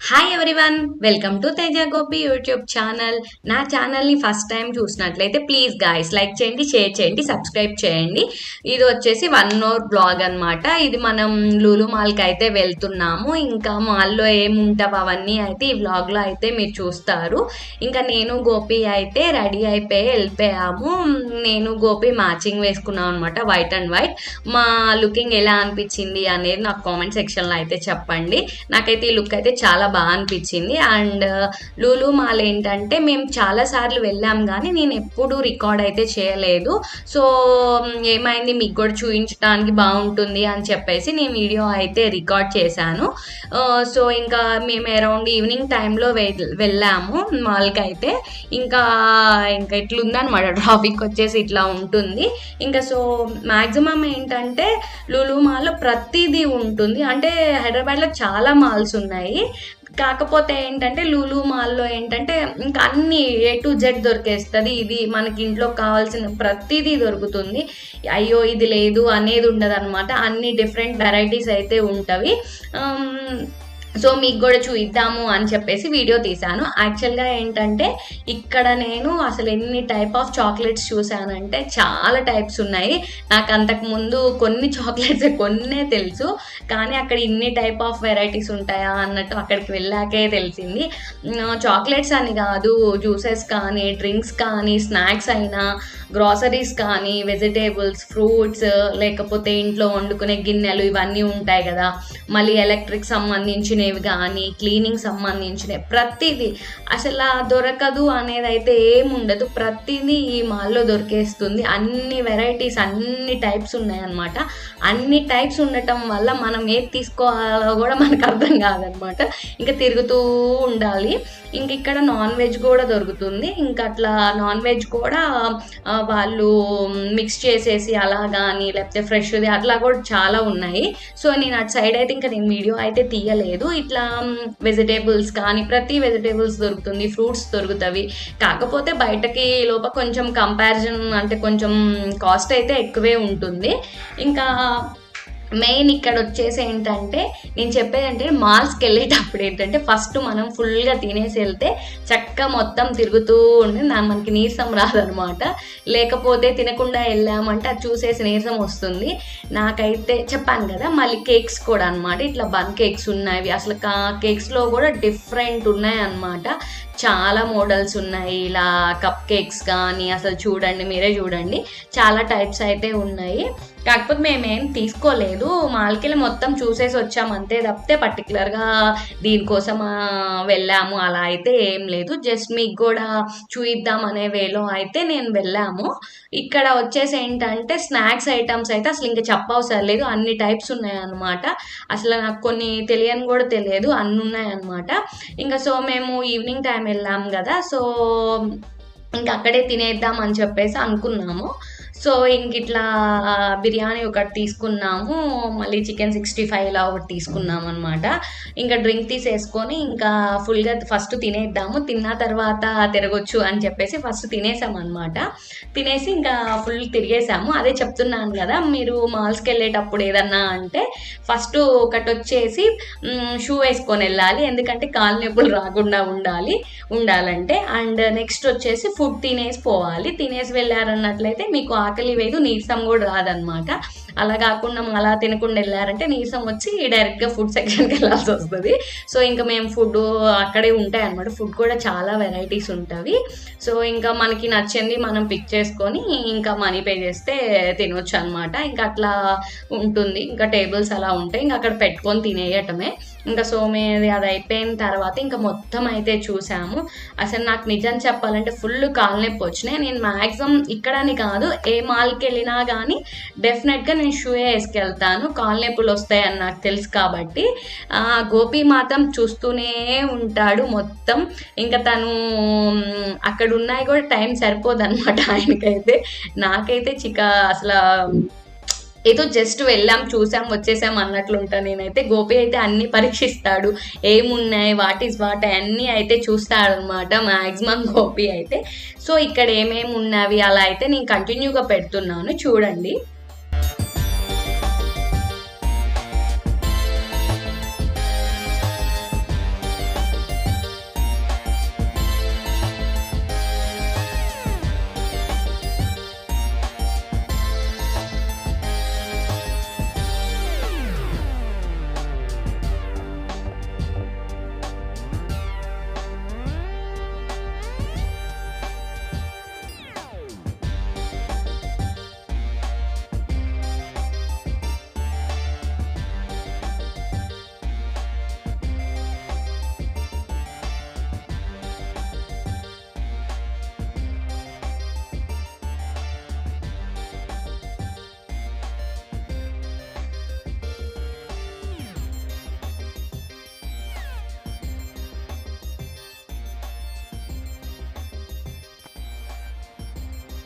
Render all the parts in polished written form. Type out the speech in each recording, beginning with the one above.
Hi everyone, welcome to Teja Gopi YouTube channel. నా ఛానల్ని first time చూసినట్లయితే ప్లీజ్ గాయ్స్ లైక్ చేయండి, షేర్ చేయండి, సబ్స్క్రైబ్ చేయండి. ఇది వచ్చేసి 1 అవర్ బ్లాగ్ అనమాట. ఇది మనం లూలు మాల్కి అయితే వెళ్తున్నాము. ఇంకా మాల్లో ఏముంటావు అవన్నీ అయితే ఈ వ్లాగ్లో అయితే మీరు చూస్తారు. ఇంకా నేను గోపి అయితే రెడీ అయిపోయి వెళ్ళిపోయాము. నేను గోపి మ్యాచింగ్ వేసుకున్నాం అనమాట, వైట్ అండ్ వైట్. మా లుకింగ్ ఎలా అనిపించింది అనేది నాకు కామెంట్ సెక్షన్లో అయితే చెప్పండి. నాకైతే ఈ లుక్ అయితే చాలా బాగా అనిపించింది. అండ్ లూలు మాల్ ఏంటంటే మేము చాలా సార్లు వెళ్ళాం కానీ నేను ఎప్పుడు రికార్డ్ అయితే చేయలేదు. సో ఏమైంది మీకు కూడా చూపించడానికి బాగుంటుంది అని చెప్పేసి నేను వీడియో అయితే రికార్డ్ చేశాను. సో ఇంకా మేము అరౌండ్ ఈవినింగ్ టైంలో వెళ్ళాము మాల్కి అయితే. ఇంకా ఇట్లుందనమాట, ట్రాఫిక్ వచ్చేసి ఇట్లా ఉంటుంది. ఇంకా సో మ్యాక్సిమం ఏంటంటే లూలు మాల్లో ప్రతిదీ ఉంటుంది. అంటే హైదరాబాద్లో చాలా మాల్స్ ఉన్నాయి, కాకపోతే ఏంటంటే లూలు మాల్లో ఏంటంటే ఇంకా అన్ని A to Z దొరికేస్తుంది. ఇది మనకి ఇంట్లో కావాల్సిన ప్రతిదీ దొరుకుతుంది. అయ్యో ఇది లేదు అనేది ఉండదు అనమాట. అన్ని డిఫరెంట్ వెరైటీస్ అయితే ఉంటవి. సో మీకు కూడా చూద్దాము అని చెప్పేసి వీడియో తీశాను. యాక్చువల్గా ఏంటంటే ఇక్కడ నేను అసలు ఎన్ని టైప్ ఆఫ్ చాక్లెట్స్ చూశానంటే చాలా టైప్స్ ఉన్నాయి. నాకు అంతకుముందు కొన్ని చాక్లెట్స్ కొన్నే తెలుసు, కానీ అక్కడ ఇన్ని టైప్ ఆఫ్ వెరైటీస్ ఉంటాయా అన్నట్టు అక్కడికి వెళ్ళాకే తెలిసింది. చాక్లెట్స్ అని కాదు, జ్యూసెస్ కానీ, డ్రింక్స్ కానీ, స్నాక్స్ అయినా, గ్రాసరీస్ కానీ, వెజిటేబుల్స్, ఫ్రూట్స్, లేకపోతే ఇంట్లో వండుకునే గిన్నెలు ఇవన్నీ ఉంటాయి కదా, మళ్ళీ ఎలక్ట్రిక్ సంబంధించినవి కానీ, క్లీనింగ్ సంబంధించినవి ప్రతిదీ అసలు దొరకదు అనేది అయితే ఏముండదు. ప్రతిదీ ఈ మాల్లో దొరికేస్తుంది. అన్ని వెరైటీస్, అన్ని టైప్స్ ఉన్నాయన్నమాట. అన్ని టైప్స్ ఉండటం వల్ల మనం ఏది తీసుకోవాలో కూడా మనకు అర్థం కాదనమాట. ఇంకా తిరుగుతూ ఉండాలి. ఇంక ఇక్కడ నాన్ వెజ్ కూడా దొరుకుతుంది. ఇంకా అట్లా నాన్ వెజ్ కూడా వాళ్ళు మిక్స్ చేసేసి అలా కానీ, లేకపోతే ఫ్రెష్ది అట్లా కూడా చాలా ఉన్నాయి. సో నేను అటు సైడ్ అయితే ఇంకా నేను వీడియో అయితే తీయలేదు. ఇట్లా వెజిటేబుల్స్ కానీ ప్రతి వెజిటేబుల్స్ దొరుకుతుంది, ఫ్రూట్స్ దొరుకుతాయి. కాకపోతే బయటకి లోపల కొంచెం కంపారిజన్ అంటే కొంచెం కాస్ట్ అయితే ఎక్కువే ఉంటుంది. ఇంకా మెయిన్ ఇక్కడ వచ్చేసి ఏంటంటే నేను చెప్పేది అంటే మాల్స్కి వెళ్ళేటప్పుడు ఏంటంటే ఫస్ట్ మనం ఫుల్గా తినేసి వెళ్తే చక్కగా మొత్తం తిరుగుతూ ఉండి మనకి నీరసం రాదనమాట. లేకపోతే తినకుండా వెళ్ళామంటే అది చూసేసి నీరసం వస్తుంది. నాకైతే చెప్పాను కదా, మళ్ళీ కేక్స్ కూడా అనమాట. ఇట్లా బన్ కేక్స్ ఉన్నాయి. అసలు కేక్స్లో కూడా డిఫరెంట్ ఉన్నాయి అన్నమాట. చాలా మోడల్స్ ఉన్నాయి. ఇలా కప్ కేక్స్ కానీ అసలు చూడండి, మీరే చూడండి, చాలా టైప్స్ అయితే ఉన్నాయి. కాకపోతే మేమేం తీసుకోలేదు, మాల్కెళ్ళి మొత్తం చూసేసి వచ్చాము అంతే తప్పితే పర్టికులర్గా దీనికోసం వెళ్ళాము అలా అయితే ఏం లేదు. జస్ట్ మీకు కూడా చూయిద్దాం అనే వేలో అయితే నేను వెళ్ళాము. ఇక్కడ వచ్చేసి ఏంటంటే స్నాక్స్ ఐటమ్స్ అయితే అసలు ఇంకా చెప్పవసరం లేదు, అన్ని టైప్స్ ఉన్నాయన్నమాట. అసలు నాకు కొన్ని తెలియని కూడా తెలియదు, అన్ని ఉన్నాయన్నమాట. ఇంకా సో మేము ఈవినింగ్ టైం వెళ్ళాము కదా, సో ఇంకా అక్కడే తినేద్దాం అని చెప్పేసి అనుకున్నాము. సో ఇంక ఇట్లా బిర్యానీ ఒకటి తీసుకున్నాము, మళ్ళీ చికెన్ 65 ఇలా ఒకటి తీసుకున్నాము అనమాట. ఇంకా డ్రింక్ తీసేసుకొని ఇంకా ఫుల్గా ఫస్ట్ తినేద్దాము, తిన్న తర్వాత తిరగొచ్చు అని చెప్పేసి ఫస్ట్ తినేసాము అనమాట. తినేసి ఇంకా ఫుల్ తిరిగేసాము. అదే చెప్తున్నాను కదా, మీరు మాల్స్కి వెళ్ళేటప్పుడు ఏదన్నా అంటే ఫస్ట్ ఒకటి వచ్చేసి షూ వేసుకొని వెళ్ళాలి, ఎందుకంటే కాలు నొప్పులు రాకుండా ఉండాలంటే. అండ్ నెక్స్ట్ వచ్చేసి ఫుడ్ తినేసి పోవాలి. తినేసి వెళ్ళారన్నట్లయితే మీకు ఆకలి వేయదు, నీరసం కూడా రాదనమాట. అలా కాకుండా అలా తినకుండా వెళ్ళారంటే నీరసం వచ్చి డైరెక్ట్గా ఫుడ్ సెక్షన్కి వెళ్ళాల్సి వస్తుంది. సో ఇంకా మేము ఫుడ్ అక్కడే ఉంటాయి అనమాట. ఫుడ్ కూడా చాలా వెరైటీస్ ఉంటాయి. సో ఇంకా మనకి నచ్చింది మనం పిక్ చేసుకొని ఇంకా మనీ పే చేస్తే తినొచ్చు అనమాట. ఇంకా అట్లా ఉంటుంది. ఇంకా టేబుల్స్ అలా ఉంటాయి, ఇంకా అక్కడ పెట్టుకొని తినేయటమే. ఇంకా సో అది అయిపోయిన తర్వాత ఇంకా మొత్తం అయితే చూసాము. అసలు నాకు నిజం చెప్పాలంటే ఫుల్ కాలు నొప్పి వచ్చినాయి. నేను మ్యాక్సిమం ఇక్కడని కాదు, ఏ మాల్కి వెళ్ళినా కానీ డెఫినెట్గా నేను షూయే వేసుకెళ్తాను, కాలు నొప్పులు వస్తాయని నాకు తెలుసు కాబట్టి. గోపి మాత్రం చూస్తూనే ఉంటాడు మొత్తం. ఇంకా తను అక్కడ ఉన్నాయి కూడా టైం సరిపోదు అనమాట ఆయనకైతే. నాకైతే అసలు ఏదో జస్ట్ వెళ్ళాం, చూసాం, వచ్చేసాం అన్నట్లు ఉంటాను నేనైతే. గోపి అయితే అన్ని పరీక్షిస్తాడు, ఏమున్నాయి, వాట్ ఈస్ వాట్ అన్నీ అయితే చూస్తాడు అనమాట మ్యాక్సిమం గోపి అయితే. సో ఇక్కడ ఏమేమి ఉన్నవి అలా అయితే నేను కంటిన్యూగా పెడుతున్నాను, చూడండి.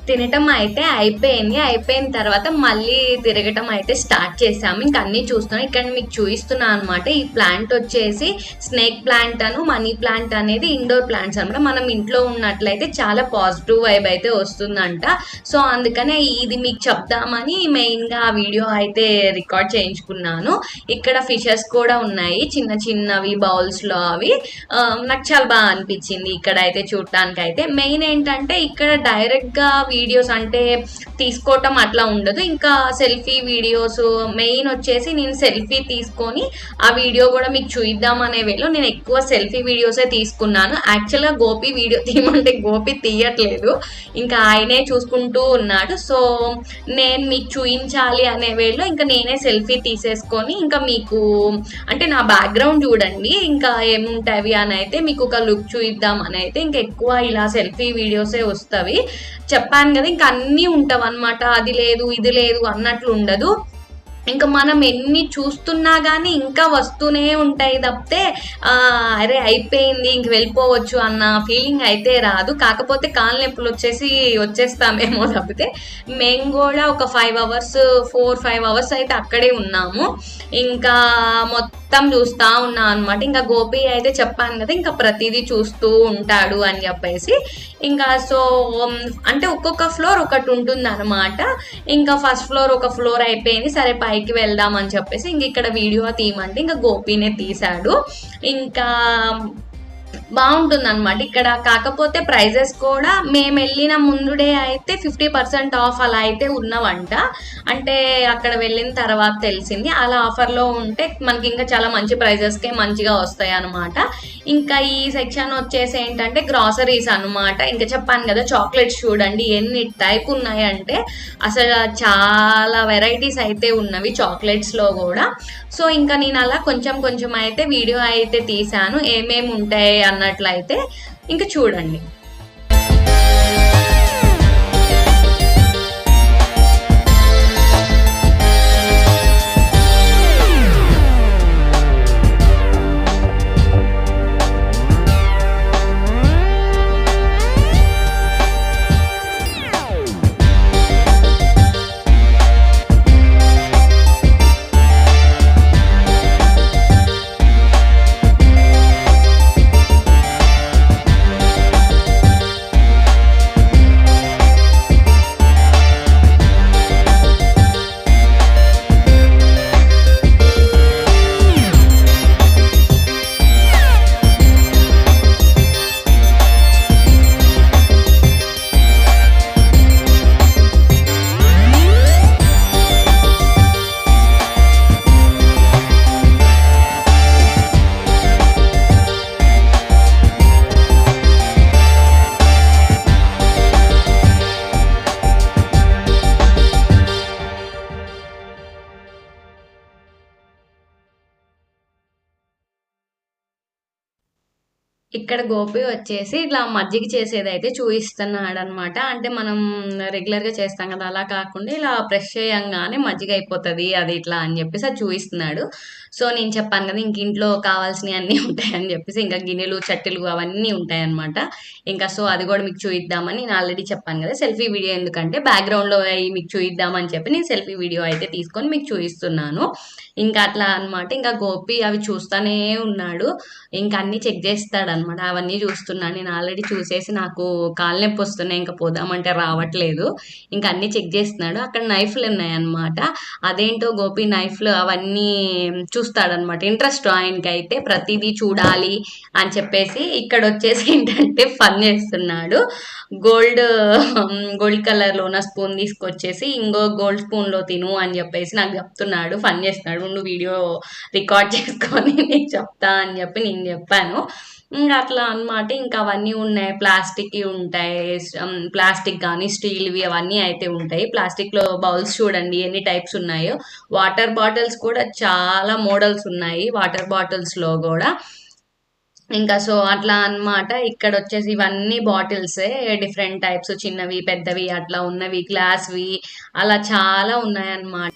తినటం అయితే అయిపోయింది. అయిపోయిన తర్వాత మళ్ళీ తిరగటం అయితే స్టార్ట్ చేసాము. ఇంక అన్నీ చూస్తున్నాం. ఇక్కడ మీకు చూపిస్తున్నా అనమాట. ఈ ప్లాంట్ వచ్చేసి స్నేక్ ప్లాంట్ మనీ ప్లాంట్ అనేది ఇండోర్ ప్లాంట్స్ అనమాట. మనం ఇంట్లో ఉన్నట్లయితే చాలా పాజిటివ్ వైబ్ అయితే వస్తుందంట. సో అందుకనే ఇది మీకు చెప్దామని మెయిన్గా ఆ వీడియో అయితే రికార్డ్ చేయించుకున్నాను. ఇక్కడ ఫిషెస్ కూడా ఉన్నాయి, చిన్న చిన్నవి బౌల్స్లో. అవి నాకు చాలా బాగా అనిపించింది ఇక్కడ అయితే చూడటానికి. అయితే మెయిన్ ఏంటంటే ఇక్కడ డైరెక్ట్గా వీడియోస్ అంటే తీసుకోవటం అట్లా ఉండదు. ఇంకా సెల్ఫీ వీడియోస్ మెయిన్ వచ్చేసి నేను సెల్ఫీ తీసుకొని ఆ వీడియో కూడా మీకు చూద్దాం అనే వేలో నేను ఎక్కువ సెల్ఫీ వీడియోసే తీసుకున్నాను. యాక్చువల్గా గోపి వీడియో తీయమంటే గోపి తీయట్లేదు, ఇంకా ఆయనే చూసుకుంటూ ఉన్నాడు. సో నేను మీకు చూపించాలి అనే వేలో ఇంకా నేనే సెల్ఫీ తీసేసుకొని ఇంకా మీకు అంటే నా బ్యాక్గ్రౌండ్ చూడండి ఇంకా ఏముంటాయి అని అయితే మీకు ఒక లుక్ చూద్దాం అని అయితే ఇంకా ఎక్కువ ఇలా సెల్ఫీ వీడియోసే వస్తాయి. చెప్పాను కదా ఇంకా అన్నీ ఉంటావు అనమాట. అది లేదు ఇది లేదు అన్నట్లు ఉండదు. ఇంకా మనం ఎన్ని చూస్తున్నా కానీ ఇంకా వస్తూనే ఉంటాయి తప్పితే అరే అయిపోయింది ఇంక వెళ్ళిపోవచ్చు అన్న ఫీలింగ్ అయితే రాదు. కాకపోతే కాళ్ళ నొప్పులు వచ్చేస్తామేమో తప్పితే. మేము కూడా ఒక 4-5 అవర్స్ అయితే అక్కడే ఉన్నాము. ఇంకా మొత్తం చూస్తూ ఉన్నాం అనమాట. ఇంకా గోపి అయితే చెప్పాను కదా ఇంకా ప్రతిదీ చూస్తూ ఉంటాడు అని చెప్పేసి. ఇంకా సో అంటే ఒక్కొక్క ఫ్లోర్ ఒకటి ఉంటుంది అనమాట. ఇంకా ఫస్ట్ ఫ్లోర్ ఒక ఫ్లోర్ అయిపోయింది, సరే పైకి వెళ్దామని చెప్పేసి ఇంక ఇక్కడ వీడియో తీయమంటే ఇంకా గోపీనే తీశాడు. ఇంకా బాగుంటుంది అనమాట ఇక్కడ. కాకపోతే ప్రైజెస్ కూడా మేము వెళ్ళిన ముందు డే అయితే 50% ఆఫ్ అలా అయితే ఉన్నవంట. అంటే అక్కడ వెళ్ళిన తర్వాత తెలిసింది అలా ఆఫర్లో ఉంటే మనకి ఇంకా చాలా మంచి ప్రైజెస్కే మంచిగా వస్తాయి అనమాట. ఇంకా ఈ సెక్షన్ వచ్చేసి ఏంటంటే గ్రాసరీస్ అనమాట. ఇంకా చెప్పాను కదా చాక్లెట్స్ చూడండి ఎన్ని టైప్ ఉన్నాయంటే అసలు చాలా వెరైటీస్ అయితే ఉన్నవి చాక్లెట్స్లో కూడా. సో ఇంకా నేను అలా కొంచెం అయితే వీడియో అయితే తీసాను ఏమేమి ఉంటాయి అన్నట్లయితే ఇంకా చూడండి. ఇక్కడ గోపి వచ్చేసి ఇట్లా మజ్జిగ చేసేది అయితే చూపిస్తున్నాడు అనమాట. అంటే మనం రెగ్యులర్గా చేస్తాం కదా అలా కాకుండా ఇలా ప్రెస్ చేయంగానే మజ్జిగ అయిపోతుంది అది ఇట్లా అని చెప్పేసి అది చూపిస్తున్నాడు. సో నేను చెప్పాను కదా ఇంక ఇంట్లో కావాల్సినవి అన్నీ ఉంటాయని చెప్పేసి ఇంకా గిన్నెలు చట్టెలు అవన్నీ ఉంటాయన్నమాట. ఇంకా సో అది కూడా మీకు చూపిద్దామని నేను ఆల్రెడీ చెప్పాను కదా సెల్ఫీ వీడియో ఎందుకంటే బ్యాక్గ్రౌండ్లో మీకు చూపిద్దామని చెప్పి నేను సెల్ఫీ వీడియో అయితే తీసుకొని మీకు చూపిస్తున్నాను. ఇంకా అట్లా అనమాట. ఇంకా గోపి అవి చూస్తూనే ఉన్నాడు, ఇంకా అన్నీ చెక్ చేస్తాడు అనమాట. అవన్నీ చూస్తున్నాను నేను ఆల్రెడీ చూసేసి నాకు కాళ్ళ నొప్పి వస్తున్నాయి ఇంకా పోదామంటే రావట్లేదు. ఇంకా అన్నీ చెక్ చేస్తున్నాడు. అక్కడ నైఫ్లు ఉన్నాయన్నమాట. అదేంటో గోపి నైఫ్లు అవన్నీ చూస్తాడనమాట. ఇంట్రెస్ట్ ఆయనకైతే ప్రతిదీ చూడాలి అని చెప్పేసి. ఇక్కడ వచ్చేసి ఏంటంటే ఫన్ చేస్తున్నాడు. గోల్డ్ కలర్లో ఉన్న స్పూన్ తీసుకొచ్చేసి ఇంకో గోల్డ్ స్పూన్లో తిను అని చెప్పేసి నాకు చెప్తున్నాడు, ఫన్ చేస్తున్నాడు. నువ్వు వీడియో రికార్డ్ చేసుకొని నీకు చెప్తా అని చెప్పి నేను చెప్పాను. ఇంకా అట్లా అనమాట. ఇంకా అవన్నీ ఉన్నాయి, ప్లాస్టిక్వి ఉంటాయి, ప్లాస్టిక్ కానీ స్టీల్వి అవన్నీ అయితే ఉంటాయి. ప్లాస్టిక్లో బౌల్స్ చూడండి ఎన్ని టైప్స్ ఉన్నాయో. వాటర్ బాటిల్స్ కూడా చాలా మోడల్స్ ఉన్నాయి వాటర్ బాటిల్స్లో కూడా. ఇంకా సో అట్లా అనమాట. ఇక్కడ వచ్చేసి ఇవన్నీ బాటిల్సే డిఫరెంట్ టైప్స్, చిన్నవి పెద్దవి అట్లా ఉన్నవి, గ్లాస్వి అలా చాలా ఉన్నాయన్నమాట.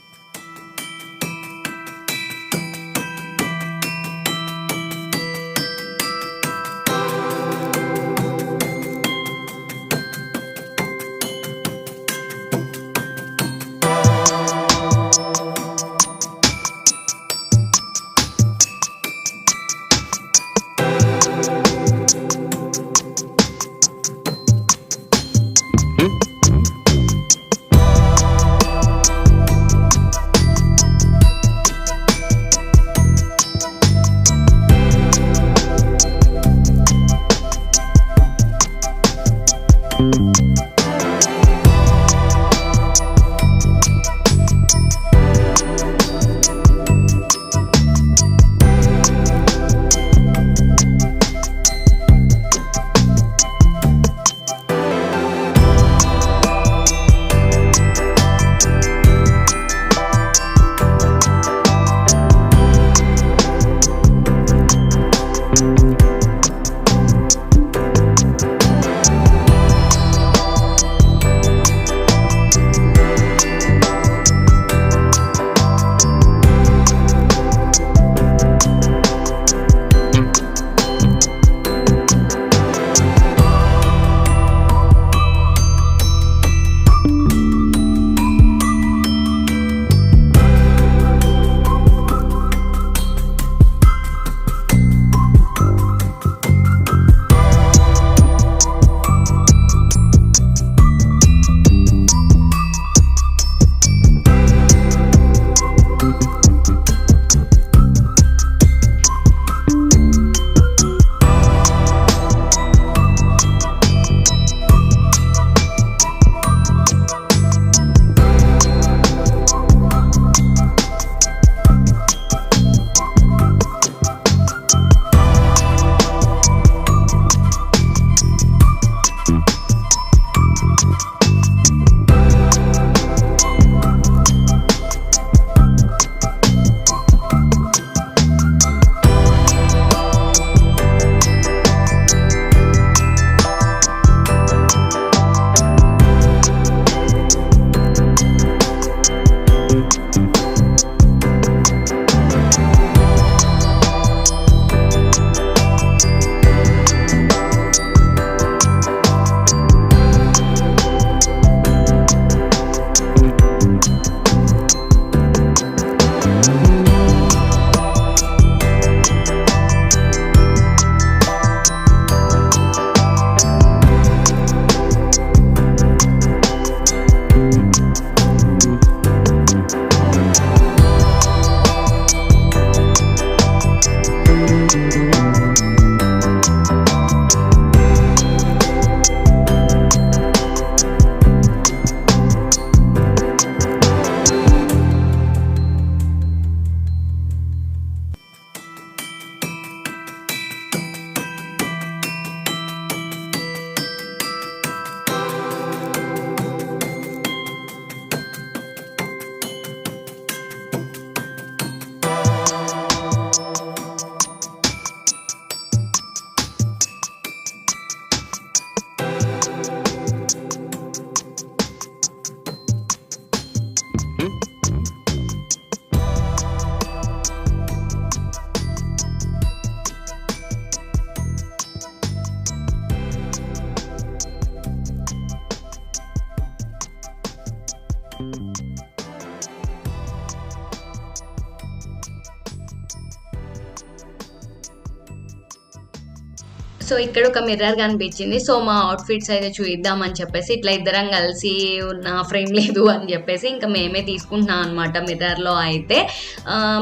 సో ఇక్కడ ఒక మిర్రర్ కనిపించింది. సో మా అవుట్ఫిట్స్ అయితే చూద్దామని చెప్పేసి ఇట్లా ఇద్దరం కలిసి ఉన్న ఫ్రేమ్ లేదు అని చెప్పేసి ఇంకా మేమే తీసుకుంటున్నాం అనమాట. మిర్రర్లో అయితే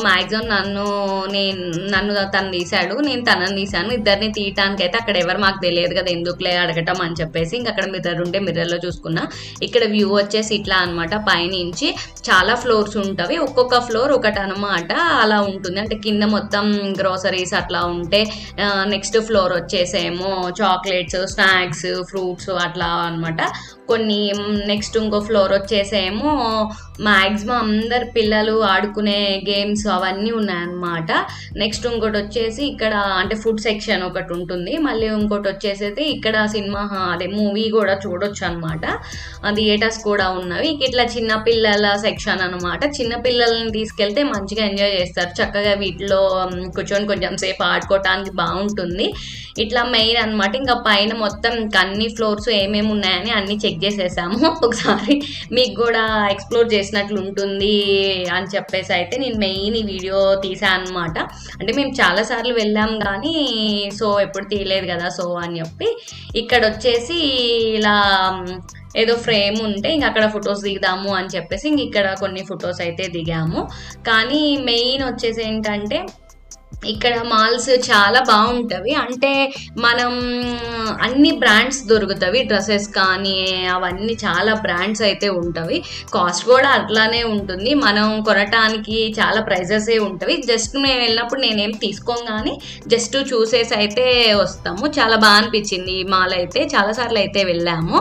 మ్యాక్సిమం నన్ను తను తీశాడు, నేను తనని తీశాను. ఇద్దరిని తీయటానికి అయితే అక్కడ ఎవరు మాకు తెలియదు కదా, ఎందుకులే అడగటం అని చెప్పేసి ఇంకా అక్కడ మిర్రర్ ఉంటే మిర్రర్లో చూసుకున్నా. ఇక్కడ వ్యూ వచ్చేసి ఇట్లా అనమాట, పైనుంచి చాలా ఫ్లోర్స్ ఉంటవి, ఒక్కొక్క ఫ్లోర్ ఒకటి అనమాట. అలా ఉంటుంది అంటే కింద మొత్తం గ్రోసరీస్ అట్లా ఉంటే నెక్స్ట్ ఫ్లోర్ వచ్చేసేమో చాక్లెట్స్, స్నాక్స్, ఫ్రూట్స్ అట్లా అనమాట కొన్ని. నెక్స్ట్ ఇంకో ఫ్లోర్ వచ్చేసేమో మ్యాక్సిమం అందరు పిల్లలు ఆడుకునే గేమ్స్ అవన్నీ ఉన్నాయన్నమాట. నెక్స్ట్ ఇంకోటి వచ్చేసి ఇక్కడ అంటే ఫుడ్ సెక్షన్ ఒకటి ఉంటుంది. మళ్ళీ ఇంకోటి వచ్చేసి ఇక్కడ సినిమా అదే మూవీ కూడా చూడొచ్చు అనమాట, థియేటర్స్ కూడా ఉన్నవి. ఇట్లా చిన్నపిల్లల సెక్షన్ అనమాట. చిన్నపిల్లల్ని తీసుకెళ్తే మంచిగా ఎంజాయ్ చేస్తారు, చక్కగా వీటిలో కూర్చొని కొంచెం సేపు ఆడుకోవటానికి బాగుంటుంది. ఇట్లా మెయిన్ అనమాట. ఇంకా పైన మొత్తం అన్ని ఫ్లోర్స్ ఏమేమి ఉన్నాయని అన్ని చెక్ చేసేసాము. ఒకసారి మీకు కూడా ఎక్స్ప్లోర్ చేసినట్లు ఉంటుంది అని చెప్పేసి అయితే నేను మెయిన్ ఈ వీడియో తీసాను అనమాట. అంటే మేము చాలాసార్లు వెళ్ళాం కానీ సో ఎప్పుడు తీయలేదు కదా, సో అని చెప్పి ఇక్కడ వచ్చేసి ఇలా ఏదో ఫ్రేమ్ ఉంటే ఇంక అక్కడ ఫొటోస్ దిగుదాము అని చెప్పేసి ఇంక ఇక్కడ కొన్ని ఫొటోస్ అయితే దిగాము. కానీ మెయిన్ వచ్చేసి ఏంటంటే ఇక్కడ మాల్స్ చాలా బాగుంటవి. అంటే మనం అన్ని బ్రాండ్స్ దొరుకుతవి. డ్రెస్సెస్ కానీ అవన్నీ చాలా బ్రాండ్స్ అయితే ఉంటవి. కాస్ట్ కూడా అట్లానే ఉంటుంది. మనం కొనటానికి చాలా ప్రైజెసే ఉంటవి. జస్ట్ మేము వెళ్ళినప్పుడు నేనేం తీసుకోగానే జస్ట్ చూసేసి అయితే వస్తాము. చాలా బాగా అనిపించింది ఈ మాల్ అయితే. చాలాసార్లు అయితే వెళ్ళాము.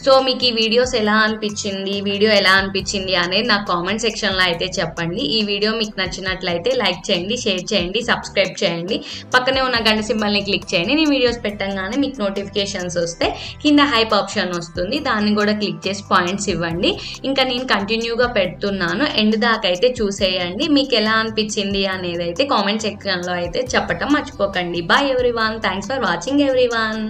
సో మీకు ఈ వీడియోస్ ఎలా అనిపించింది, వీడియో ఎలా అనిపించింది అనేది నాకు కామెంట్ సెక్షన్లో అయితే చెప్పండి. ఈ వీడియో మీకు నచ్చినట్లయితే లైక్ చేయండి, షేర్ చేయండి, సబ్స్క్రైబ్ చేయండి. పక్కనే ఉన్న గంట సింబల్ని క్లిక్ చేయండి. నేను వీడియోస్ పెట్టంగానే మీకు నోటిఫికేషన్స్ వస్తే కింద హైప్ ఆప్షన్ వస్తుంది, దాన్ని కూడా క్లిక్ చేసి పాయింట్స్ ఇవ్వండి. ఇంకా నేను కంటిన్యూగా పెడుతున్నాను, ఎండ్ దాకా అయితే చూసేయండి. మీకు ఎలా అనిపించింది అనేది అయితే కామెంట్ సెక్షన్లో అయితే చెప్పటం మర్చిపోకండి. Bye everyone, thanks for watching everyone.